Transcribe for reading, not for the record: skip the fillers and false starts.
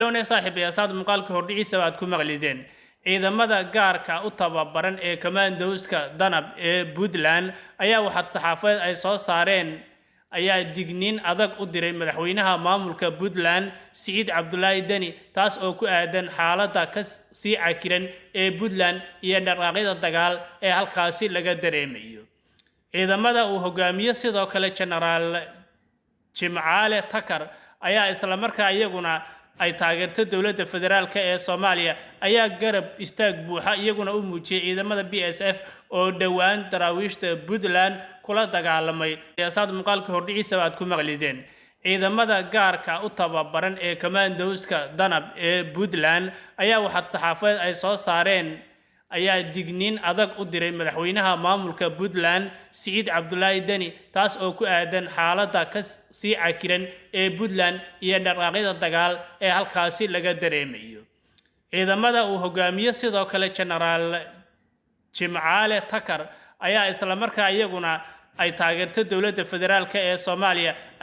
لون صاحب يا صاد مقالك هردعي سواد كم غليدين إذا ماذا جارك أطبع برن كمان دوسك دنب بودلان أيا وحد صحافة أي صو صارين أيا دقنين أذك أدري مدحوينها ماملك بودلان سعيد عبد الله دني تاس أو كأدن حالة كس سي عكرن بودلان يندرقيد الدجال هالقاسي لقدر ميو إذا ماذا وهجامية سيدا كلا جنرال جمعالة تكر أيا إسلام مركا يجونا ay taageerto dawladda federaalka ee Soomaaliya ayaa garab istaag buuxa iyaguna u muujiyay ciidamada BSF oo dhawaan daraawiishta Puntland kula dagaalamay siyaasadda muqaalka hordhiciisa aad ku maqlideen ciidamada gaarka u tababaran ee commandoska danab ee Puntland ayaa waxad saxaafad ay soo saareen ayaa digniin adag u diray madaxweynaha maamulka Puntland Siciid Cabdullaahi Dani taas oo ku aadan xaaladda ka sii cakiran ee Puntland iyo dhaqaaqyada dagaal ee halkaasi laga dareemayo ciidamada uu hogaamiyo sidoo kale General Jimcaale Takar ayaa isla markaa iyaguna ay taageerto dawladda federaalka ee Soomaaliya